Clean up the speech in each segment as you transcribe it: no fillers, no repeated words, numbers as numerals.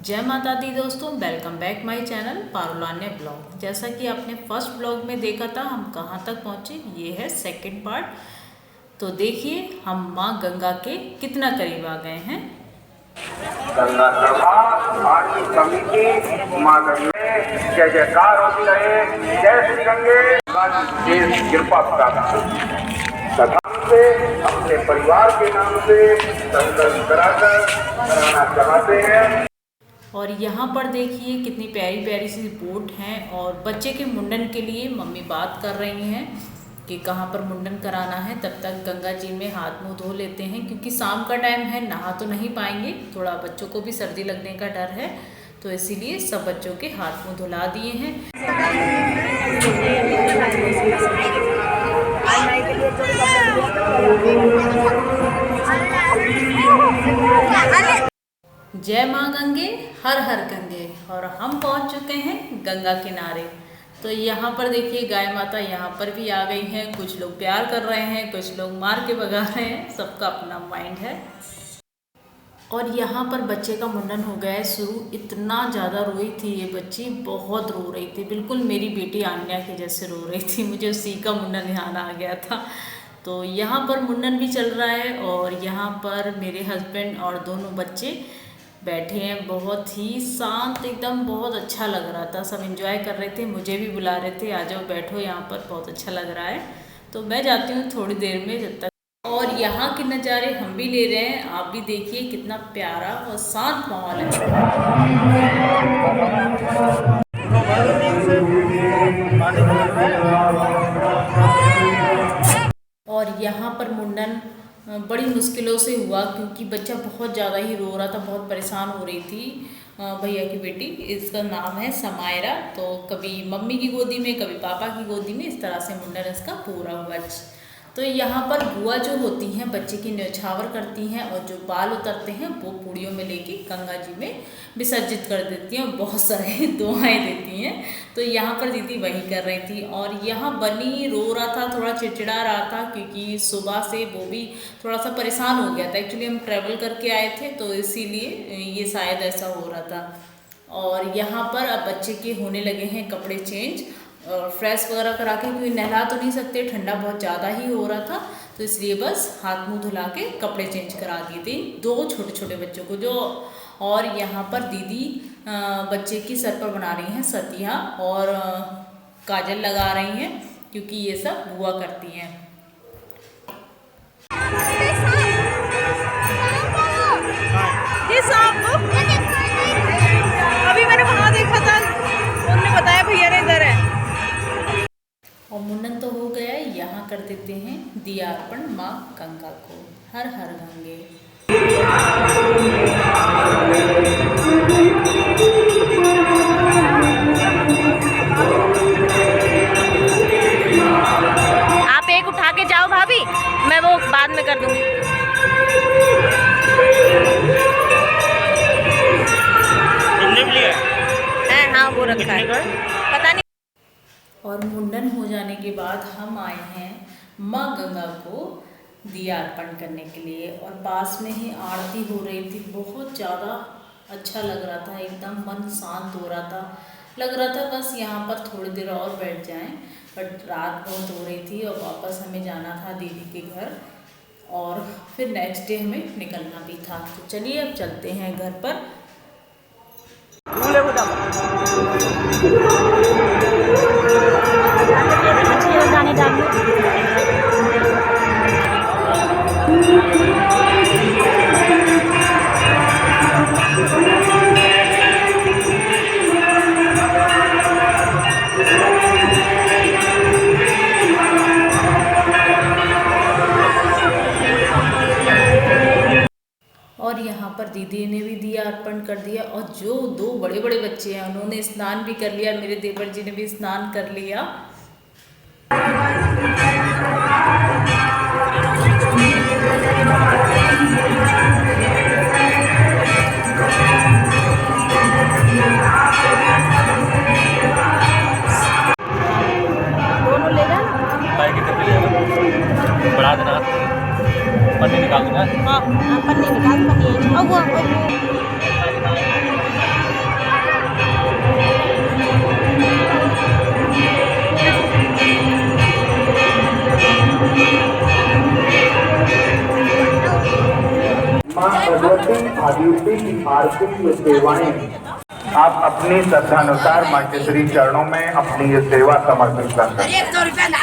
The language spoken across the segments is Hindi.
जय माता दी दोस्तों, वेलकम बैक माय चैनल पारुलान्य ब्लॉग। जैसा कि आपने फर्स्ट ब्लॉग में देखा था हम कहाँ तक पहुँचे, ये है सेकंड पार्ट। तो देखिए हम माँ गंगा के कितना करीब आ गए हैं। गंगा सभा आरती समिति माँ गंगे जय जयकार होती रहे। जय श्री गंगे की कृपा प्राप्त तथा से अपने परिवार के नाम से संकल्प कराना चाहते हैं। और यहाँ पर देखिए कितनी प्यारी प्यारी सी बोट हैं और बच्चे के मुंडन के लिए मम्मी बात कर रही हैं कि कहाँ पर मुंडन कराना है। तब तक गंगा जी में हाथ मुंह धो लेते हैं क्योंकि शाम का टाइम है, नहा तो नहीं पाएंगे, थोड़ा बच्चों को भी सर्दी लगने का डर है, तो इसीलिए सब बच्चों के हाथ मुंह धुला दिए हैं। जय माँ गंगे, हर हर गंगे। और हम पहुँच चुके हैं गंगा किनारे। तो यहाँ पर देखिए गाय माता यहाँ पर भी आ गई हैं। कुछ लोग प्यार कर रहे हैं, कुछ लोग मार के भगा रहे हैं, सबका अपना माइंड है। और यहाँ पर बच्चे का मुंडन हो गया है शुरू। इतना ज़्यादा रोई थी ये बच्ची, बहुत रो रही थी, बिल्कुल मेरी बेटी आन्या के जैसे रो रही थी। मुझे उसी का मुंडन ध्यान आ गया था। तो यहाँ पर मुंडन भी चल रहा है और यहाँ पर मेरे हस्बैंड और दोनों बच्चे बैठे हैं, बहुत ही शांत एकदम, बहुत अच्छा लग रहा था। सब एंजॉय कर रहे थे, मुझे भी बुला रहे थे, आ जाओ बैठो यहाँ पर, बहुत अच्छा लग रहा है। तो मैं जाती हूँ थोड़ी देर में जब तक। और यहाँ के नज़ारे हम भी ले रहे हैं, आप भी देखिए कितना प्यारा और शांत माहौल है। और यहाँ पर मुंडन बड़ी मुश्किलों से हुआ क्योंकि बच्चा बहुत ज़्यादा ही रो रहा था, बहुत परेशान हो रही थी। भैया की बेटी, इसका नाम है समायरा। तो कभी मम्मी की गोदी में, कभी पापा की गोदी में, इस तरह से मुंडन इसका पूरा हुआ। तो यहाँ पर बुआ जो होती हैं बच्चे की न्यौछावर करती हैं और जो बाल उतरते हैं वो पूड़ियों में लेके गंगा जी में विसर्जित कर देती हैं और बहुत सारे दुआएं देती हैं। तो यहाँ पर दीदी वही कर रही थी। और यहाँ बनी रो रहा था, थोड़ा चिड़चिड़ा रहा था क्योंकि सुबह से वो भी थोड़ा सा परेशान हो गया था। एक्चुअली हम ट्रैवल करके आए थे तो इसीलिए ये शायद ऐसा हो रहा था। और यहाँ पर अब बच्चे के होने लगे हैं कपड़े चेंज और फ्रेश वगैरह करा के, क्योंकि नहला तो नहीं सकते, ठंडा बहुत ज़्यादा ही हो रहा था, तो इसलिए बस हाथ मुंह धुला के कपड़े चेंज करा दिए थे दो छोटे छोटे बच्चों को जो। और यहाँ पर दीदी बच्चे की सर पर बना रही हैं सतिया और काजल लगा रही हैं क्योंकि ये सब बुआ करती हैं। अभी मैंने वहाँ देखा था, उन्होंने बताया भैया ने इधर है। और मुंडन तो हो गया है, यहाँ कर देते हैं दिया अर्पण माँ गंगा को। हर हर गंगे। आप एक उठा के जाओ भाभी, मैं वो बाद में कर दूंगी। तुमने भी लिया है? हाँ वो रखा है, पता नहीं। और मुंडन हो जाने के बाद हम आए हैं माँ गंगा को दिया अर्पण करने के लिए। और पास में ही आरती हो रही थी, बहुत ज़्यादा अच्छा लग रहा था, एकदम मन शांत हो रहा था। लग रहा था बस यहाँ पर थोड़ी देर और बैठ जाएं, बट रात बहुत हो रही थी और वापस हमें जाना था दीदी के घर और फिर नेक्स्ट डे हमें निकलना भी था। तो चलिए अब चलते हैं घर पर। और यहाँ पर दीदी ने भी दिया अर्पण कर दिया और जो दो बड़े बड़े बच्चे हैं उन्होंने स्नान भी कर लिया, मेरे देवर जी ने भी स्नान कर लिया। दोनों ले जा, बढ़ा देना, पन्नी निकाल दूंगा। हाँ पन्नी निकाल, पन्नी भागीरथी की आर्थिक सेवाएं आप अपनी श्रद्धानुसार मां के श्री चरणों में अपनी ये सेवा समर्पित कर सकते हैं।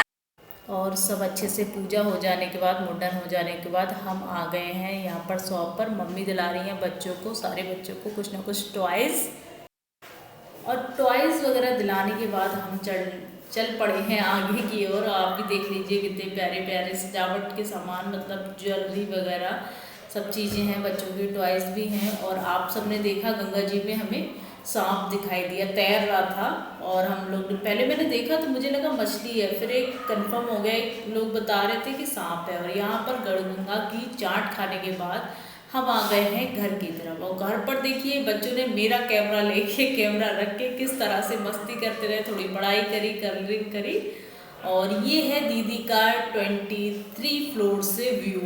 और सब अच्छे से पूजा हो जाने के बाद, मुंडन हो जाने के बाद हम आ गए हैं यहाँ पर शॉप पर। मम्मी दिला रही हैं बच्चों को, सारे बच्चों को कुछ ना कुछ टॉयज़, और टॉयज़ वगैरह दिलाने के बाद हम चल पड़े हैं आगे की ओर। आप भी देख लीजिए कितने प्यारे प्यारे सजावट के सामान, मतलब ज्वेलरी वगैरह सब चीज़ें हैं, बच्चों के टॉयज़ भी हैं। और आप सबने देखा गंगा जी में हमें सांप दिखाई दिया, तैर रहा था। और हम लोग पहले मैंने देखा तो मुझे लगा मछली है, फिर एक कंफर्म हो गया, एक लोग बता रहे थे कि सांप है। और यहाँ पर गणगंगा की चाट खाने के बाद हम आ गए हैं घर की तरफ। और घर पर देखिए बच्चों ने मेरा कैमरा लेके, कैमरा रख के किस तरह से मस्ती करते रहे, थोड़ी पढ़ाई करी। और ये है दीदी का 23 फ्लोर से व्यू,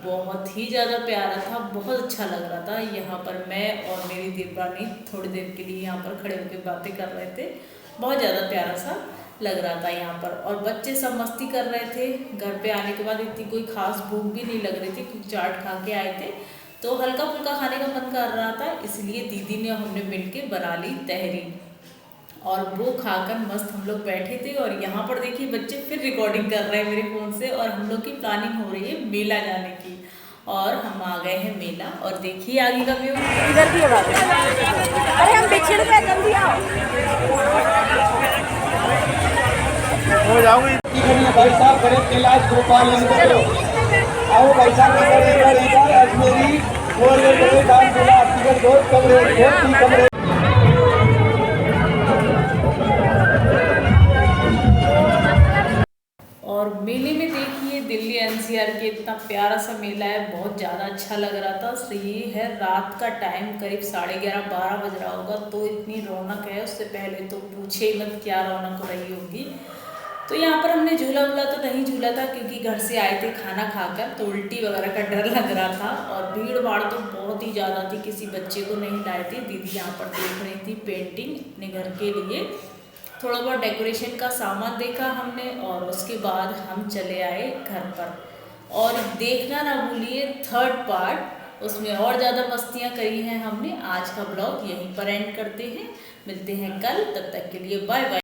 बहुत ही ज़्यादा प्यारा था, बहुत अच्छा लग रहा था। यहाँ पर मैं और मेरी देवरानी थोड़ी देर के लिए यहाँ पर खड़े होकर बातें कर रहे थे, बहुत ज़्यादा प्यारा सा लग रहा था यहाँ पर। और बच्चे सब मस्ती कर रहे थे। घर पे आने के बाद इतनी कोई खास भूख भी नहीं लग रही थी क्योंकि चाट खा के आए थे, तो हल्का फुल्का खाने का मन कर रहा था, इसलिए दीदी ने हमने मिलके बना ली तहरी। और वो खाकर मस्त हम लोग बैठे थे। और यहाँ पर देखिए बच्चे फिर रिकॉर्डिंग कर रहे हैं मेरे फ़ोन से। और हम लोग की प्लानिंग हो रही है मेला जाने की, और हम आ गए हैं मेला। और देखिए आगे का व्यू, इधर की बात है। अरे हम पिछड़ गए, जल्दी आओ। हो जाऊंगी भाई साहब, गरीब कैलाश गोपाल आओ भाई साहब, अजमेरी कमरे। और मेले में देखिए दिल्ली एनसीआर के इतना प्यारा सा मेला है, बहुत ज़्यादा अच्छा लग रहा था। सही है, रात का टाइम करीब 11:30-12 बज रहा होगा, तो इतनी रौनक है। उससे पहले तो पूछे ही मत क्या रौनक हो रही होगी। तो यहाँ पर हमने झूला वूला तो नहीं झूला था क्योंकि घर से आए थे खाना खाकर, तो उल्टी वगैरह का डर लग रहा था। और भीड़ भाड़ तो बहुत ही ज़्यादा थी, किसी बच्चे को नहीं लाए थे। दीदी यहाँ पर देख रही थी पेंटिंग अपने घर के लिए, थोड़ा बहुत डेकोरेशन का सामान देखा हमने। और उसके बाद हम चले आए घर पर। और देखना ना भूलिए 3rd पार्ट, उसमें और ज़्यादा मस्तियाँ करी हैं हमने। आज का ब्लॉग यहीं पर एंड करते हैं, मिलते हैं कल, तब तक के लिए बाय बाय।